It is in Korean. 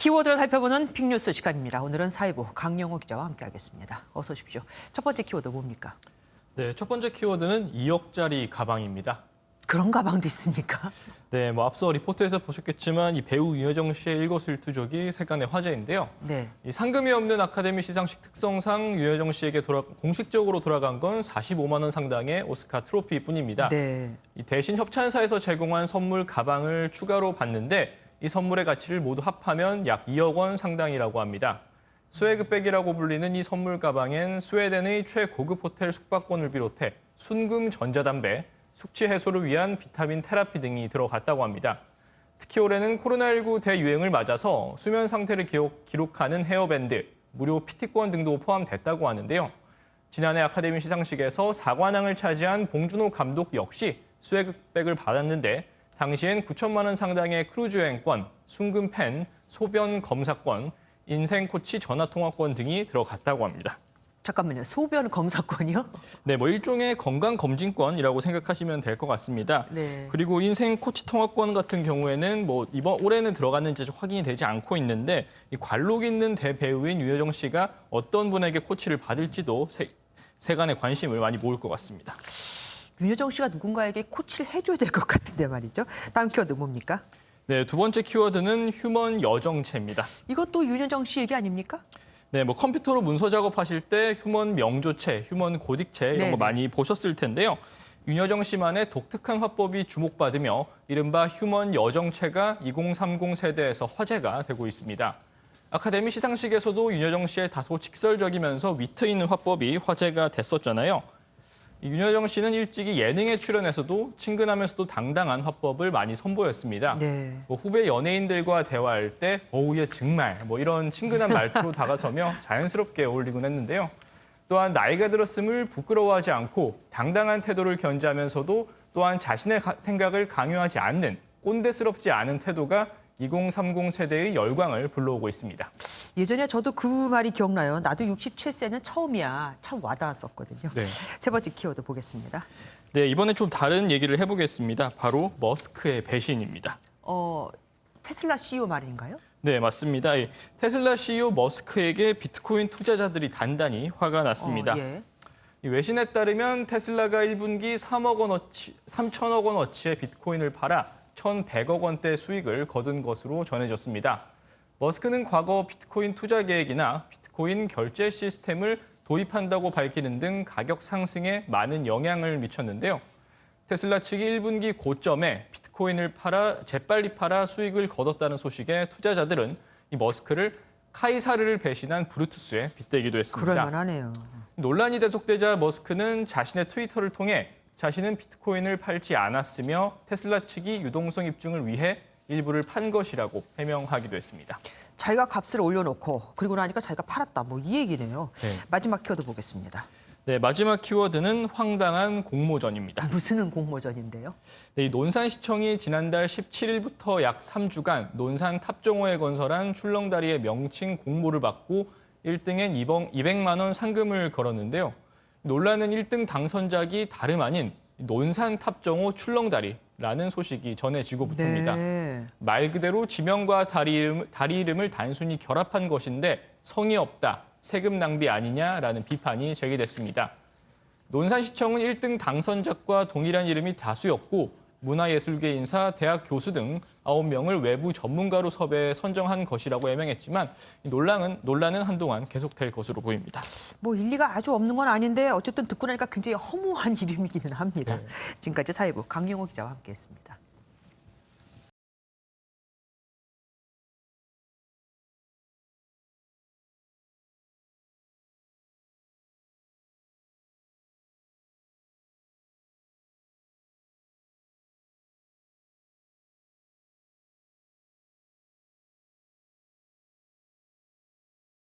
키워드를 살펴보는 빅뉴스 시간입니다. 오늘은 사회부 강영호 기자와 함께하겠습니다. 어서 오십시오. 첫 번째 키워드 뭡니까? 네, 첫 번째 키워드는 2억짜리 가방입니다. 그런 가방도 있습니까? 네, 앞서 리포트에서 보셨겠지만 이 배우 윤여정 씨의 일거수일투족이 세간의 화제인데요. 네. 이 상금이 없는 아카데미 시상식 특성상 윤여정 씨에게 공식적으로 돌아간 건 45만 원 상당의 오스카 트로피뿐입니다. 네. 이 대신 협찬사에서 제공한 선물 가방을 추가로 받는데 이 선물의 가치를 모두 합하면 약 2억 원 상당이라고 합니다. 스웨그백이라고 불리는 이 선물 가방엔 스웨덴의 최고급 호텔 숙박권을 비롯해 순금 전자담배, 숙취 해소를 위한 비타민 테라피 등이 들어갔다고 합니다. 특히 올해는 코로나19 대유행을 맞아서 수면 상태를 기록하는 헤어밴드, 무료 PT권 등도 포함됐다고 하는데요. 지난해 아카데미 시상식에서 사관왕을 차지한 봉준호 감독 역시 스웨그백을 받았는데 당시엔 9천만 원 상당의 크루즈 여행권, 순금 펜, 소변 검사권, 인생 코치 전화통화권 등이 들어갔다고 합니다. 잠깐만요. 소변 검사권이요? 네, 일종의 건강검진권이라고 생각하시면 될 것 같습니다. 네. 그리고 인생 코치 통화권 같은 경우에는 올해는 들어갔는지 확인이 되지 않고 있는데 이 관록 있는 대배우인 윤여정 씨가 어떤 분에게 코치를 받을지도 세간의 관심을 많이 모을 것 같습니다. 윤여정 씨가 누군가에게 코치를 해줘야 될 것 같은데 말이죠. 다음 키워드 뭡니까? 네, 두 번째 키워드는 휴먼 여정체입니다. 이것도 윤여정 씨 얘기 아닙니까? 네, 컴퓨터로 문서 작업하실 때 휴먼 명조체, 휴먼 고딕체 이런 네네. 거 많이 보셨을 텐데요. 윤여정 씨만의 독특한 화법이 주목받으며 이른바 휴먼 여정체가 2030 세대에서 화제가 되고 있습니다. 아카데미 시상식에서도 윤여정 씨의 다소 직설적이면서 위트 있는 화법이 화제가 됐었잖아요. 윤여정 씨는 일찍이 예능에 출연해서도 친근하면서도 당당한 화법을 많이 선보였습니다. 네. 후배 연예인들과 대화할 때 어우 얘 정말 이런 친근한 말투로 다가서며 자연스럽게 어울리곤 했는데요. 또한 나이가 들었음을 부끄러워하지 않고 당당한 태도를 견지하면서도 또한 자신의 생각을 강요하지 않는 꼰대스럽지 않은 태도가 2030 세대의 열광을 불러오고 있습니다. 예전에 저도 그 말이 기억나요. 나도 67세는 처음이야. 참 와닿았었거든요. 네. 세 번째 키워드 보겠습니다. 네, 이번에 좀 다른 얘기를 해보겠습니다. 바로 머스크의 배신입니다. 테슬라 CEO 말인가요? 네, 맞습니다. 테슬라 CEO 머스크에게 비트코인 투자자들이 단단히 화가 났습니다. 예. 이 외신에 따르면 테슬라가 1분기 3천억 원어치의 비트코인을 팔아 1,100억 원대 수익을 거둔 것으로 전해졌습니다. 머스크는 과거 비트코인 투자 계획이나 비트코인 결제 시스템을 도입한다고 밝히는 등 가격 상승에 많은 영향을 미쳤는데요. 테슬라 측이 1분기 고점에 비트코인을 재빨리 팔아 수익을 거뒀다는 소식에 투자자들은 이 머스크를 카이사르를 배신한 브루투스에 빗대기도 했습니다. 그럴 만하네요. 논란이 계속되자 머스크는 자신의 트위터를 통해 자신은 비트코인을 팔지 않았으며 테슬라 측이 유동성 입증을 위해 일부를 판 것이라고 해명하기도 했습니다. 자기가 값을 올려놓고 그리고 나니까 자기가 팔았다. 이 얘기네요. 네. 마지막 키워드 보겠습니다. 네, 마지막 키워드는 황당한 공모전입니다. 무슨 공모전인데요? 네, 이 논산시청이 지난달 17일부터 약 3주간 논산 탑정호에 건설한 출렁다리의 명칭 공모를 받고 1등엔 200만 원 상금을 걸었는데요. 논란은 1등 당선작이 다름 아닌 논산 탑정호 출렁다리라는 소식이 전해지고부터입니다. 네. 말 그대로 지명과 다리 이름을 단순히 결합한 것인데 성의 없다, 세금 낭비 아니냐라는 비판이 제기됐습니다. 논산시청은 1등 당선작과 동일한 이름이 다수였고 문화예술계 인사, 대학 교수 등 9명을 외부 전문가로 섭외해 선정한 것이라고 해명했지만 논란은 한동안 계속될 것으로 보입니다. 일리가 아주 없는 건 아닌데 어쨌든 듣고 나니까 굉장히 허무한 이름이기는 합니다. 네. 지금까지 사회부 강영호 기자와 함께했습니다.